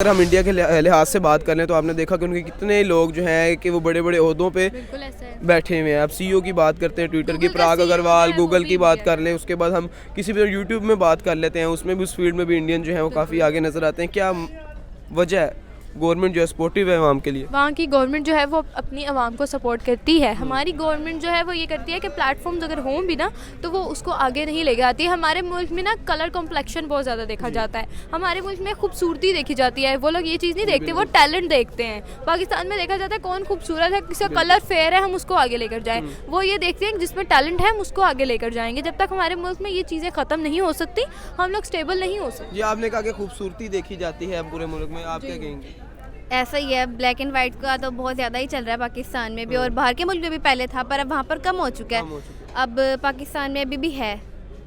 अगर हम इंडिया के लिहाज से बात कर लें तो आपने देखा कि उनके कितने लोग जो हैं कि वो बड़े बड़े ओहदों पे बैठे हुए हैं। अब सीईओ की बात करते हैं, ट्विटर की पराग अग्रवाल, गूगल की बात कर लें, उसके बाद हम किसी भी यूट्यूब में बात कर लेते हैं, उसमें भी उस फील्ड में भी इंडियन जो है वो काफ़ी आगे नज़र आते हैं। क्या वजह है गवर्नमेंट जो है सपोर्टिव है आवाम के लिए? वहाँ की गवर्नमेंट जो है वो अपनी आवाम को सपोर्ट करती है। हमारी गवर्नमेंट जो है वो ये करती है कि प्लेटफॉर्म्स अगर हों भी ना तो वो उसको आगे नहीं लेके आती है। हमारे मुल्क में ना कलर कॉम्प्लेक्शन बहुत ज़्यादा देखा जाता है, हमारे मुल्क में खूबसूरती देखी जाती है। वो लोग ये चीज़ नहीं देखते, वो टैलेंट देखते हैं। पाकिस्तान में देखा जाता है कौन खूबसूरत है, किसका कलर फेयर है, हम उसको आगे लेकर जाएँ। वो ये देखते हैं जिसमें टैलेंट है हम उसको आगे लेकर जाएंगे। जब तक हमारे मुल्क में ये चीज़ें ख़त्म नहीं हो सकती हम लोग स्टेबल नहीं हो सकते। जी, आपने कहा कि खूबसूरती देखी जाती है पूरे मुल्क में, आप क्या कहेंगे? ऐसा ही है, ब्लैक एंड वाइट का तो बहुत ज़्यादा ही चल रहा है पाकिस्तान में भी, और बाहर के मुल्क में भी पहले था पर अब वहाँ पर कम हो चुका है। अब पाकिस्तान में अभी भी है,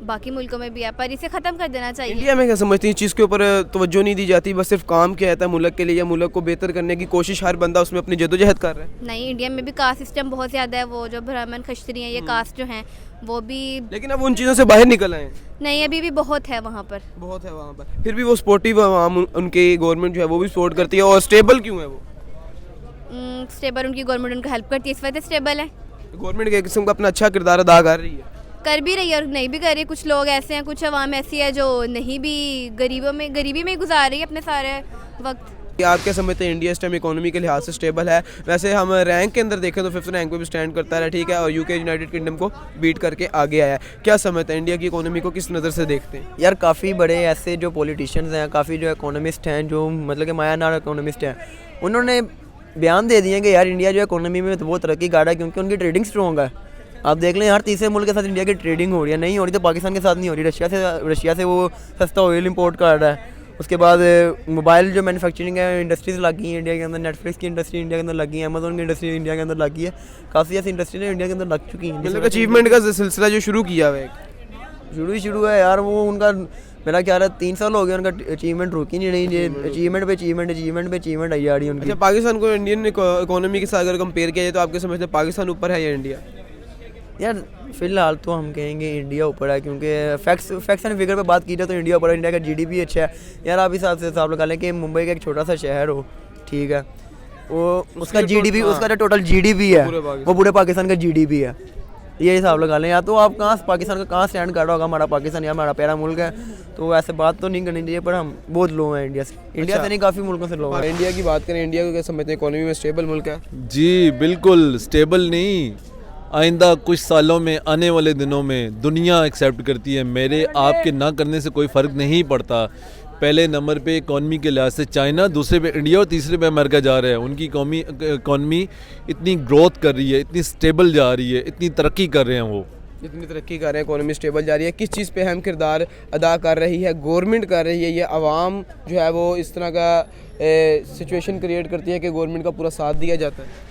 बाकी मुल्कों में भी है, पर इसे ख़त्म कर देना चाहिए। इंडिया में क्या समझती हैं, चीज़ के ऊपर तवज्जो नहीं दी जाती, बस सिर्फ काम किया जाता है मुल्क के लिए, या मुल्क को बेहतर करने की कोशिश हर बंदा उसमें अपनी जदोजहद कर रहा है? नहीं, इंडिया में भी कास्ट सिस्टम बहुत ज़्यादा है। वो जो ब्राह्मण खश्तरी हैं, ये कास्ट जो हैं वो भी, लेकिन अब उन चीज़ों से बाहर निकल आए हैं। नहीं अभी भी बहुत है वहाँ पर, बहुत है वहाँ पर, फिर भी वो सपोर्टिव उनकी गवर्नमेंट जो है वो भी सपोर्ट करती है। और स्टेबल क्यों है वो? स्टेबल उनकी गवर्नमेंट उनको हेल्प करती है, इस वजह से स्टेबल है। गवर्नमेंट के किस्म का अपना अच्छा किरदार अदा कर रही है, कर भी रही है और नहीं भी कर रही। कुछ लोग ऐसे हैं, कुछ अवाम ऐसी है जो नहीं भी गरीबी में गुजार रही है अपने सारे वक्त। क्या आप क्या समझते हैं इंडिया इस टाइम इकोनॉमी के लिहाज से स्टेबल है? वैसे हम रैंक के अंदर देखें तो 5th रैंक पे भी स्टैंड करता है, ठीक है, और यूके यूनाइटेड किंगडम को बीट करके आगे आया है। क्या समझते हैं इंडिया की इकोनॉमी को किस नज़र से देखते हैं? यार काफ़ी बड़े ऐसे जो पॉलिटिशियंस हैं, काफ़ी जो इकोनॉमिस्ट हैं, जो मतलब कि मायानार इकोनॉमिस्ट हैं, उन्होंने बयान दे दिए कि यार इंडिया जो इकोनॉमी में तो बहुत तरक्की कर रहा है क्योंकि उनकी ट्रेडिंग स्ट्रॉन्ग है। आप देख लें हर तीसरे मुल्क के साथ इंडिया की ट्रेडिंग हो रही है, नहीं हो रही तो पाकिस्तान के साथ नहीं हो रही। रशिया से वो सस्ता ऑयल इंपोर्ट कर रहा है। उसके बाद मोबाइल जो मैन्युफैक्चरिंग है इंडस्ट्रीज लगी हैं इंडिया के अंदर, नेटफ्लिक्स की इंडस्ट्री इंडिया के अंदर लगी है, अमेजोन की इंडस्ट्री इंडिया के अंदर लगी है, काफ़ी ऐसी इंडस्ट्री इंडिया के अंदर लग चुकी हैं। मतलब अचीवमेंट का सिलसिला जो शुरू किया हुआ है, शुरू है यार, वो उनका मेरा ख्याल है 3 साल हो गया उनका अचीवमेंट रुकी नहीं रही। ये अचीवमेंट पे अचीवमेंट आई आ रही है उनकी। अच्छा, पाकिस्तान को इंडियन इकोनॉमी के साथ अगर कंपेयर किया जाए तो आपके समझते हैं पाकिस्तान ऊपर है या इंडिया? यार फिलहाल तो हम कहेंगे इंडिया ऊपर है, क्योंकि फैक्ट्स एंड फिगर पे बात की जाए तो इंडिया ऊपर है। इंडिया का जीडीपी अच्छा है यार। आप इस हिसाब लगा लें कि मुंबई का एक छोटा सा शहर हो, ठीक है, वो उसका जीडीपी, उसका जो टोटल जीडीपी है वो पूरे पाकिस्तान का जीडीपी है। ये हिसाब लगा लें। या तो आप पाकिस्तान का कहाँ स्टैंड कर रहा होगा, हमारा पाकिस्तान या हमारा प्यारा मुल्क है, तो ऐसे बात तो नहीं करनी चाहिए, पर हम बहुत लो हैं इंडिया से नहीं, काफ़ी मुल्कों से लो हैं। इंडिया की बात करें, इंडिया को क्या समझते हैं इकोनॉमी में स्टेबल मुल्क है? जी बिल्कुल स्टेबल नहीं, आइंदा कुछ सालों में, आने वाले दिनों में दुनिया एक्सेप्ट करती है। मेरे आपके ना करने से कोई फ़र्क नहीं पड़ता। पहले नंबर पे इकॉनमी के लिहाज से चाइना, दूसरे पे इंडिया और तीसरे पे अमेरिका जा रहा है। उनकी इकॉनमी इतनी ग्रोथ कर रही है, इतनी स्टेबल जा रही है, इतनी तरक्की कर रहे हैं, वो जितनी तरक्की कर रहे हैं इकोनॉमी स्टेबल जा रही है। किस चीज़ पे अहम किरदार अदा कर रही है गवर्नमेंट कर रही है, ये आवाम जो है वो इस तरह का सिचुएशन क्रिएट करती है कि गवर्नमेंट का पूरा साथ दिया जाता है?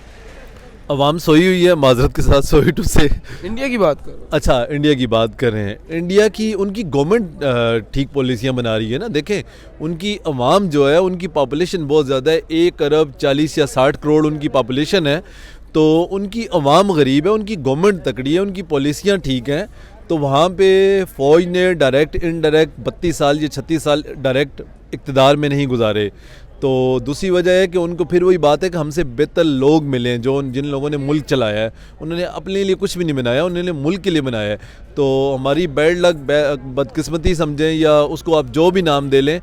अवाम सोई हुई है, माजरत के साथ, सोई टू से। इंडिया की बात करो। अच्छा, इंडिया की बात कर रहे हैं। इंडिया की उनकी गवर्नमेंट ठीक पॉलिसियाँ बना रही है ना। देखें उनकी अवाम जो है, उनकी पॉपुलेशन बहुत ज़्यादा है, 1 अरब 40 या 60 करोड़ उनकी पॉपुलेशन है। तो उनकी अवाम गरीब है, उनकी गवर्नमेंट तकड़ी है, उनकी पॉलिसियाँ ठीक हैं। तो वहाँ पे फ़ौज ने डायरेक्ट इनडायरेक्ट 32 साल या 36 साल डायरेक्ट इक़्तिदार में नहीं गुजारे। तो दूसरी वजह है कि उनको फिर वही बात है कि हमसे बेहतर लोग मिले, जो जिन लोगों ने मुल्क चलाया है। उन्होंने अपने लिए कुछ भी नहीं बनाया, उन्होंने मुल्क के लिए बनाया है। तो हमारी बैड लक, बदकिस्मती समझें या उसको आप जो भी नाम दे लें,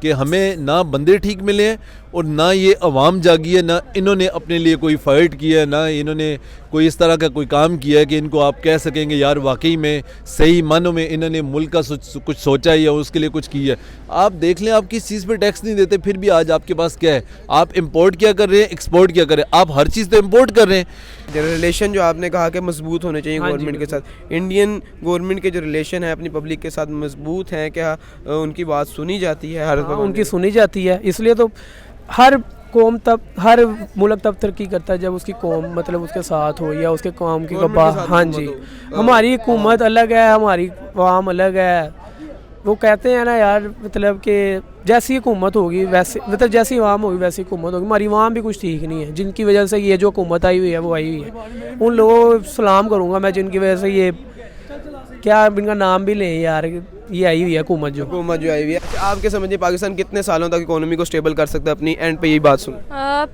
कि हमें ना बंदे ठीक मिले हैं और ना ये अवाम जागी है, ना इन्होंने अपने लिए कोई फ़ाइट किया है, ना इन्होंने कोई इस तरह का कोई काम किया है कि इनको आप कह सकेंगे यार वाकई में सही मानों में इन्होंने मुल्क का कुछ सोचा है या उसके लिए कुछ किया है। आप देख लें, आप किस चीज़ पे टैक्स नहीं देते, फिर भी आज आपके पास क्या है? आप इंपोर्ट क्या कर रहे हैं, एक्सपोर्ट क्या कर रहे हैं? आप हर चीज़ तो इंपोर्ट कर रहे हैं। जो रिलेशन जो आपने कहा कि मजबूत होने चाहिए गवर्नमेंट के साथ, इंडियन गवर्नमेंट के जो रिलेशन है अपनी पब्लिक के साथ मजबूत हैं क्या? उनकी बात सुनी जाती है? उनकी सुनी जाती है, इसलिए तो हर मुल्क तब तरक्की करता है जब उसकी कौम मतलब उसके साथ हो या उसके कौम की हाँ जी, हमारी हुकूमत अलग है, हमारी अवाम अलग है। वो कहते हैं ना यार, मतलब कि जैसी हुकूमत होगी वैसे, मतलब जैसी अवाम होगी वैसी हुकूमत होगी। हमारी अवाम भी कुछ ठीक नहीं है, जिनकी वजह से ये जो हुकूमत आई हुई है वो आई हुई है। उन लोगों को सलाम करूँगा मैं जिनकी वजह से ये क्या इनका नाम भी लें यार, ये आई हुई है हुकूमत जो। हुकूमत जो आई हुई है। अच्छा, आपके समझिए पाकिस्तान कितने सालों तक इकोनॉमी को स्टेबल कर सकता है? अपनी एंड पे यही बात सुन।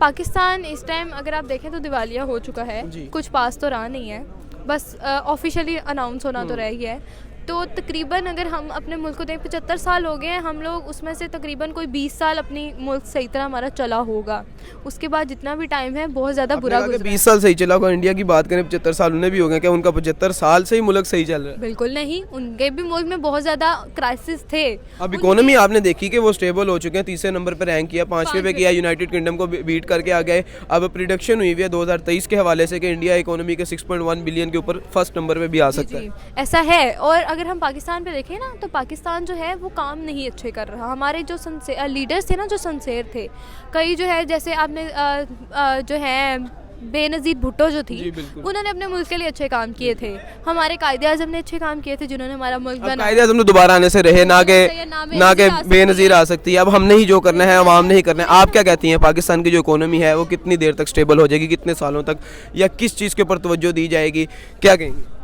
पाकिस्तान इस टाइम अगर आप देखें तो दिवालिया हो चुका है, कुछ पास तो रहा नहीं है, बस ऑफिशियली अनाउंस होना तो रह गया है। तो तकरीबन अगर हम अपने मुल्क को देखें 75 साल हो गए हैं हम लोग, उसमें से तकरीबन कोई 20 साल अपनी मुल्क सही तरह हमारा चला होगा। उसके बाद जितना भी टाइम है बहुत ज़्यादा बुरा गुजरा। 20 साल सही चला होगा, इंडिया की बात करें 75 साल उन्हें भी हो गए, क्या उनका 75 साल से ही मुल्क सही चल रहा है? बिल्कुल नहीं, उनके भी मुल्क में बहुत ज़्यादा क्राइसिस थे। अब इकोनॉमी आपने देखी कि वो स्टेबल हो चुके हैं, तीसरे नंबर पर रैंक किया, 5वें पे किया, यूनाइटेड किंगडम को बीट करके आ गए। अब प्रिडिक्शन हुई है 2023 के हवाले से कि इंडिया इकोनॉमी के 6.1 बिलियन के ऊपर फर्स्ट नंबर पे भी आ सकता है। ऐसा है। और अगर हम पाकिस्तान पे देखें ना तो पाकिस्तान जो है वो काम नहीं अच्छे कर रहा। हमारे जो लीडर्स थे ना, जो सिंसियर थे, कई जो है जैसे आपने जो है बेनज़ीर भुट्टो जो थी, उन्होंने अपने मुल्क के लिए अच्छे काम किए थे। हमारे कायदे आज़म ने अच्छे काम किए थे जिन्होंने हमारा मुल्क बनाया। कायदे आज़म तो दोबारा आने से रहे, ना के बेनज़ीर आ सकती है। अब हमने ही जो करना है, अवाम ने ही करना है। आप क्या कहती हैं पाकिस्तान की जो इकोनॉमी है वो कितनी देर तक स्टेबल हो जाएगी, कितने सालों तक, या किस चीज़ के ऊपर तवज्जो दी जाएगी, क्या कहेंगे?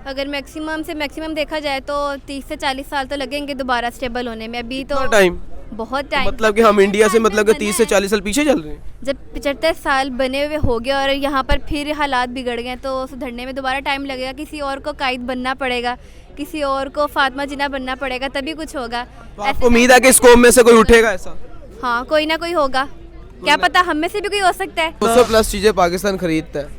अगर मैक्सिमम से मैक्सिमम देखा जाए तो 30 से 40 साल तो लगेंगे दोबारा स्टेबल होने में। अभी तो टाइम, बहुत टाइम, मतलब कि हम इंडिया से मतलब कि 30 से 40 साल पीछे चल रहे हैं। जब 75 साल बने हुए हो गए और यहाँ पर फिर हालात बिगड़ गए तो सुधरने में दोबारा टाइम लगेगा। किसी और को कायद बनना पड़ेगा, किसी और को फातिमा जिन्ना बनना पड़ेगा, तभी कुछ होगा। तो आपको उम्मीद है कि इस कौम में से कोई उठेगा ऐसा? हाँ, कोई ना कोई होगा, क्या पता हम में से भी कोई हो सकता है। 200+ चीज़ें पाकिस्तान खरीदता है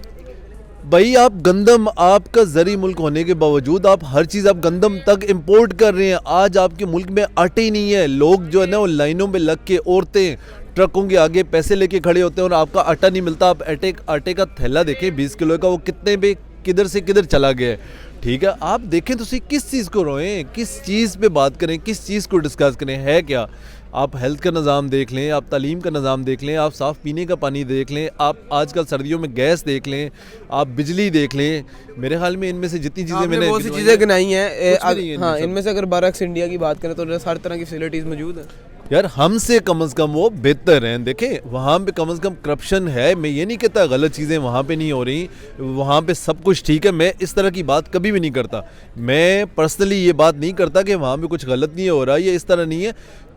भाई। आप गंदम, आपका ज़री मुल्क होने के बावजूद आप हर चीज़ आप गंदम तक इंपोर्ट कर रहे हैं। आज आपके मुल्क में आटे ही नहीं है। लोग जो है ना वो लाइनों में लग के, औरतें ट्रकों के आगे पैसे लेके खड़े होते हैं और आपका आटा नहीं मिलता। आप आटे का थैला देखें 20 किलो का, वो कितने पे किधर से किधर चला गया है। ठीक है, आप देखें तो सही किस चीज़ को रोएं, किस चीज़ पे बात करें, किस चीज़ को डिस्कस करें, है क्या? आप हेल्थ का निज़ाम देख लें, आप तालीम का निज़ाम देख लें, आप साफ़ पीने का पानी देख लें, आप आजकल सर्दियों में गैस देख लें, आप बिजली देख लें। मेरे ख्याल में इनमें से जितनी चीज़ें मैंने बहुत सी चीज़ें गिनाई हैं, हाँ, इनमें से अगर बरक्स इंडिया की बात करें तो हर तरह की फैसिलिटीज़ मौजूद है। यार हमसे कम से कम वो बेहतर हैं। देखें वहाँ पे कम से कम करप्शन है, मैं ये नहीं कहता गलत चीज़ें वहाँ पे नहीं हो रही, वहाँ पे सब कुछ ठीक है। मैं इस तरह की बात कभी भी नहीं करता। मैं पर्सनली ये बात नहीं करता कि वहाँ पे कुछ गलत नहीं हो रहा, ये इस तरह नहीं है।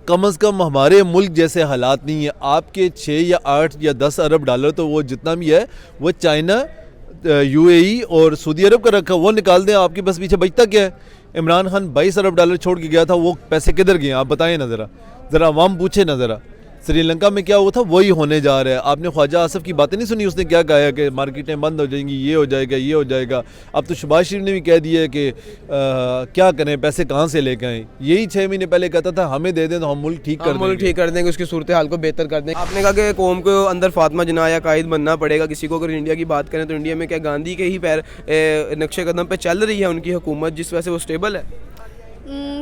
कम से कम हमारे मुल्क जैसे हालात नहीं है। आपके 6 या 8 या 10 अरब डॉलर तो वो जितना भी है वो चाइना, UAE और सऊदी अरब का रखा, वो निकाल दें, आपके बस पीछे बचता क्या है? इमरान खान 22 अरब डॉलर छोड़ के गया था, वो पैसे किधर गए आप बताएं ना ज़रा अवाम पूछे ना ज़रा। श्रीलंका में क्या हुआ था वही होने जा रहा है। आपने ख्वाजा आसफ की बातें नहीं सुनी? उसने क्या कहा है कि मार्केटें बंद हो जाएंगी, ये हो जाएगा, ये हो जाएगा। अब तो शहबाज शरीफ ने भी कह दिया है कि क्या करें, पैसे कहाँ से लेके आएँ। यही 6 महीने पहले कहता था हमें दे दें तो हम मुल्क ठीक कर देंगे, उसकी सूरत हाल को बेहतर कर देंगे। आपने कहा कि कौम को अंदर फातिमा जिन्ना या कायद बनना पड़ेगा किसी को। अगर इंडिया की बात करें तो इंडिया में क्या गांधी के ही पैर नक्शे कदम पे चल रही है उनकी हुकूमत, जिस वजह से वो स्टेबल है?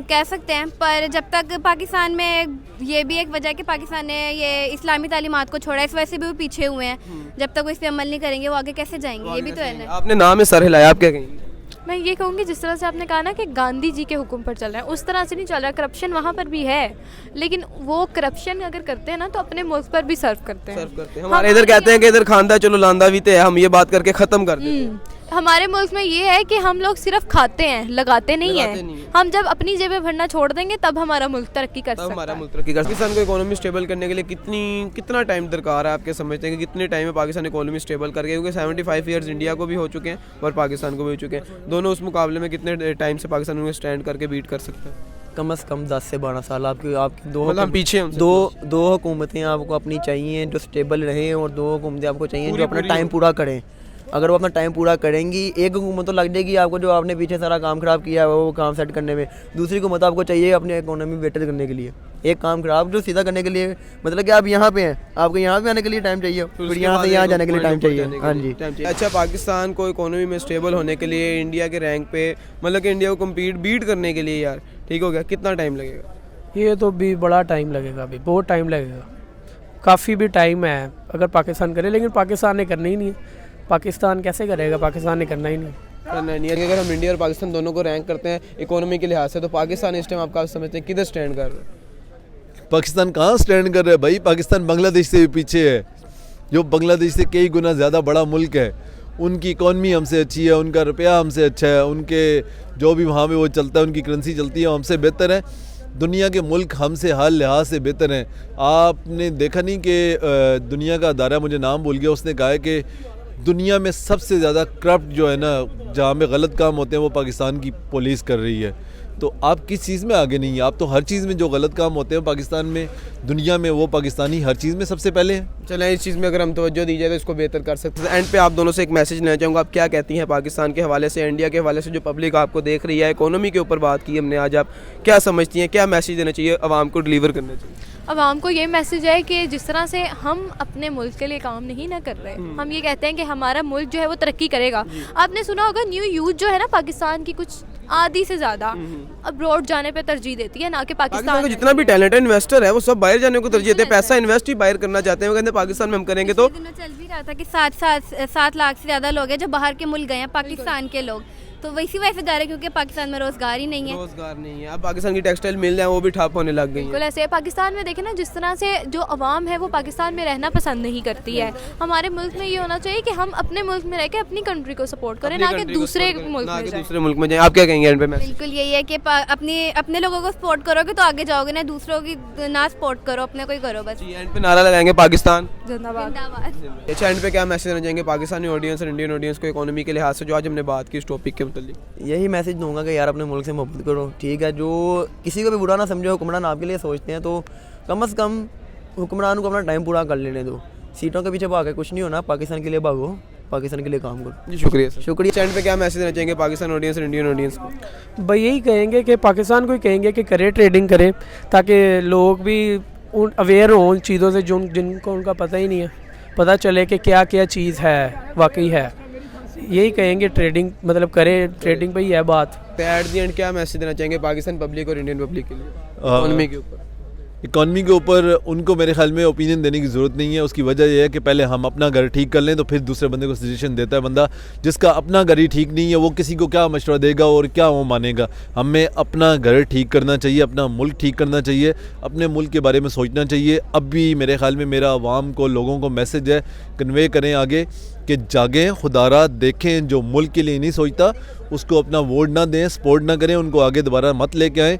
कह सकते हैं, पर जब तक पाकिस्तान में ये भी एक वजह है कि पाकिस्तान ने ये इस्लामी तालीमात को छोड़ा, इस वजह से भी वो पीछे हुए हैं। जब तक वो इस पर अमल नहीं करेंगे वो आगे कैसे जाएंगे, ये भी तो है ना। आपने नाम में सर हिलाया, आप क्या कहेंगे? मैं ये कहूँगी जिस तरह से आपने कहा ना कि गांधी जी के हुक्म पर चल रहा है, उस तरह से नहीं चल रहा। करप्शन वहाँ पर भी है, लेकिन वो करप्शन अगर करते हैं ना तो अपने मुल्क पर भी सर्व करते हैं। हमारे इधर कहते हैं कि इधर खांदा चलो लांदा भी थे, हम ये बात करके ख़त्म कर देते हैं। हमारे मुल्क में ये है कि हम लोग सिर्फ खाते हैं, लगाते नहीं हैं। हम जब अपनी जेबें भरना छोड़ देंगे तब हमारा मुल्क तरक्की कर सकता है। हमारा मुल्क तरक्की कर सकता है। पाकिस्तान को इकोनॉमी स्टेबल करने के लिए कितना टाइम दरकार है? आपके समझते हैं कि कितने टाइम में पाकिस्तान इकोनॉमी स्टेबल करके, क्योंकि 75 ईयर्स इंडिया को भी हो चुके हैं और पाकिस्तान को भी हो चुके हैं, दोनों उस मुकाबले में कितने टाइम से पाकिस्तान उन्हें स्टैंड करके बीट कर सकता है? कम से कम 10 से 12 साल। आपकी दो हुकूमतें आपको अपनी चाहिए जो स्टेबल रहें, और 2 हुकूमतें आपको चाहिए जो अपना टाइम पूरा करें। अगर वो अपना टाइम पूरा करेंगी, एक हुकूमत तो लग जाएगी आपको जो आपने पीछे सारा काम ख़राब किया है वो काम सेट करने में, दूसरी हुकूमत आपको चाहिए अपनी इकोनॉमी बेटर करने के लिए। एक काम ख़राब जो सीधा करने के लिए, मतलब कि आप यहाँ पे हैं, आपको यहाँ पे आने के लिए टाइम चाहिए, फिर यहाँ से यहाँ जाने के लिए टाइम चाहिए। हाँ जी। अच्छा, पाकिस्तान को इकोनॉमी में स्टेबल होने के लिए इंडिया के रैंक पे, मतलब कि इंडिया को बीट करने के लिए यार, ठीक हो गया, कितना टाइम लगेगा? ये तो भी बड़ा टाइम लगेगा, अभी बहुत टाइम लगेगा, काफ़ी भी टाइम है अगर पाकिस्तान करे, लेकिन पाकिस्तान ने करना ही नहीं है। पाकिस्तान कैसे करेगा? पाकिस्तान ने करना ही नहीं। अगर हम इंडिया और पाकिस्तान दोनों को रैंक करते हैं इकोनॉमी के लिहाज से, तो पाकिस्तान इस टाइम आपका समझते हैं किधर स्टैंड कर रहा है? पाकिस्तान कहाँ स्टैंड कर रहा है भाई? पाकिस्तान बांग्लादेश से भी पीछे है, जो बांग्लादेश से कई गुना ज़्यादा बड़ा मुल्क है। उनकी इकॉनमी हमसे अच्छी है, उनका रुपया हमसे अच्छा है, उनके जो भी वहाँ पे वो चलता है, उनकी करेंसी चलती है, वो हमसे बेहतर है। दुनिया के मुल्क हमसे हर लिहाज से बेहतर हैं। आपने देखा नहीं कि दुनिया का अदारा, मुझे नाम भूल गया, उसने कहा है कि दुनिया में सबसे ज़्यादा करप्ट जो है ना, जहाँ पे गलत काम होते हैं वो पाकिस्तान की पुलिस कर रही है। तो आप किस चीज़ में आगे नहीं है? आप तो हर चीज़ में जो गलत काम होते हैं पाकिस्तान में, दुनिया में, वो पाकिस्तानी हर चीज़ में सबसे पहले हैं। चलें, इस चीज़ में अगर हम तवज्जो दी जाए तो इसको बेहतर कर सकते हैं। एंड पे आप दोनों से एक मैसेज लेना चाहूँगा, आप क्या कहती हैं पाकिस्तान के हवाले से, इंडिया के हवाले से, जो पब्लिक आपको देख रही है, इकोनॉमी के ऊपर बात की हमने आज, आप क्या समझती हैं, क्या मैसेज देना चाहिए आवाम को, डिलीवर करना चाहिए? आवाम को ये मैसेज है कि जिस तरह से हम अपने मुल्क के लिए काम नहीं ना कर रहे, हम ये कहते हैं कि हमारा मुल्क जो है वो तरक्की करेगा। आपने सुना होगा न्यू यूथ जो है ना पाकिस्तान की, कुछ आधी से ज़्यादा अब्रॉड जाने पे तरजीह देती है, ना कि पाकिस्तान का जितना भी टैलेंट है, इन्वेस्टर है, वो सब बाहर जाने को तरजीह देते हैं, पैसा इन्वेस्ट ही बाहर करना चाहते हैं। वो कहते हैं पाकिस्तान में हम करेंगे तो चल भी रहा था कि 7 लाख से ज़्यादा लोग हैं जो बाहर के मुल्क गए हैं, पाकिस्तान के लोग, तो वैसी वैसे जा रहे हैं क्योंकि पाकिस्तान में रोज़गार ही नहीं है। रोज़गार नहीं है। अब पाकिस्तान की टेक्सटाइल मिल है वो भी ठप होने लग गई बिल्कुल है। ऐसे है। पाकिस्तान में देखें ना, जिस तरह से जो अवाम है वो पाकिस्तान में रहना पसंद नहीं करती है। हमारे मुल्क में ये होना चाहिए कि हम अपने मुल्क में रह के अपनी कंट्री को सपोर्ट करें, ना कि दूसरे मुल्क में जाएं। दूसरे मुल्क में जाएं। आप क्या कहेंगे एंड पे? बिल्कुल यही है कि अपने लोगों को सपोर्ट करोगे तो आगे जाओगे, ना दूसरों की ना सपोर्ट करो, अपने को ही करो बस। एंड पे नारा लगाएंगे पाकिस्तान जिंदाबाद। जिंदाबाद। अच्छा, एंड पे क्या मैसेज देना चाहेंगे पाकिस्तानी ऑडियंस और इंडियन ऑडियंस को इकोनॉमी के लिहाज से, जो आज हमने बात की इस टॉपिक के मुतालिक? यही मैसेज दूंगा कि यार अपने मुल्क से मोहब्बत करो, ठीक है। जो किसी को भी बुरा ना समझो, हुक्मरान आपके लिए सोचते हैं, तो कम से कम हुक्मरान को अपना टाइम पूरा कर लेने दो। सीटों के पीछे भाग के कुछ नहीं होना, पाकिस्तान के लिए भागो, पाकिस्तान के लिए काम करो। जी शुक्रिया सर। शुक्रिया। एंड पे क्या मैसेज देना चाहेंगे पाकिस्तान ऑडियंस और इंडियन ऑडियंस को? भाई यही कहेंगे कि पाकिस्तान को ही कहेंगे कि करे, ट्रेडिंग करे, ताकि लोग भी अवेयर हों उन चीज़ों से जिनको उनका पता ही नहीं है, पता चले कि क्या क्या चीज़ है, वाकई है। यही कहेंगे, ट्रेडिंग मतलब करे, ट्रेडिंग पे ही है बात। एट द एंड क्या मैसेज देना चाहेंगे पाकिस्तान पब्लिक और इंडियन पब्लिक के लिए इकोनॉमी के ऊपर? इकॉनमी के ऊपर उनको मेरे ख्याल में ओपिनियन देने की ज़रूरत नहीं है। उसकी वजह यह है कि पहले हम अपना घर ठीक कर लें, तो फिर दूसरे बंदे को सजेशन देता है बंदा। जिसका अपना घर ही ठीक नहीं है, वो किसी को क्या मशवरा देगा और क्या वो मानेगा। हमें अपना घर ठीक करना चाहिए, अपना मुल्क ठीक करना चाहिए, अपने मुल्क के बारे में सोचना चाहिए। अब भी मेरे ख्याल में मेरा आवाम को, लोगों को मैसेज है, कन्वे करें आगे कि जागें, खुदारा देखें। जो मुल्क के लिए नहीं सोचता उसको अपना वोट ना दें, सपोर्ट ना करें, उनको आगे दोबारा मत लेके आएँ।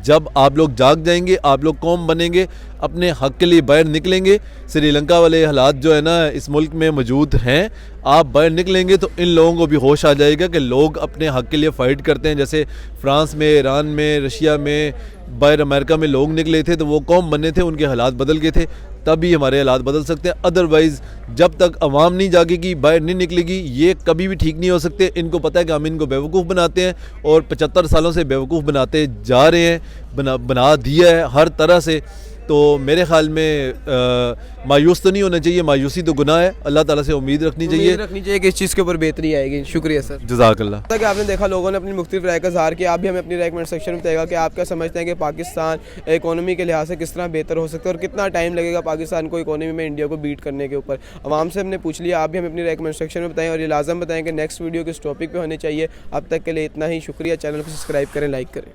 जब आप लोग जाग जाएंगे, आप लोग कौम बनेंगे, अपने हक़ के लिए बाहर निकलेंगे। श्रीलंका वाले हालात जो है ना इस मुल्क में मौजूद हैं, आप बाहर निकलेंगे तो इन लोगों को भी होश आ जाएगा कि लोग अपने हक़ के लिए फ़ाइट करते हैं। जैसे फ्रांस में, ईरान में, रशिया में, बाहर अमेरिका में लोग निकले थे तो वो कौम बने थे, उनके हालात बदल गए थे। तभी हमारे हालात बदल सकते हैं। अदरवाइज़ जब तक अवाम नहीं जागेगी, बाहर नहीं निकलेगी, ये कभी भी ठीक नहीं हो सकते। इनको पता है कि हम इनको बेवकूफ़ बनाते हैं और 75 सालों से बेवकूफ़ बनाते जा रहे हैं, बना दिया है हर तरह से। तो मेरे ख्याल में मायूस तो नहीं होना चाहिए, मायूसी तो गुनाह है। अल्लाह ताला से उम्मीद रखनी चाहिए कि इस चीज़ के ऊपर बेहतरी आएगी। शुक्रिया सर। जज़ाकल्लाह। जैसा कि आपने देखा, लोगों ने अपनी मुख्तलिफ राय का इज़हार किया। आप भी हमें अपनी राय कमेंट सेक्शन में बताएगा कि आप क्या समझते हैं कि पाकिस्तान इकोनॉमी के लिहाज से किस तरह बेहतर हो सकता है और कितना टाइम लगेगा पाकिस्तान को इकोनॉमी में इंडिया को बीट करने के ऊपर। आवाम से हमने पूछ लिया, आप भी हमें अपनी राय कमेंट सेक्शन में बताएं और ये लाजम बताएं कि नेक्स्ट वीडियो किस टॉपिक पर होनी चाहिए। अब तक के लिए इतना ही। शुक्रिया। चैनल को सब्सक्राइब करें, लाइक करें।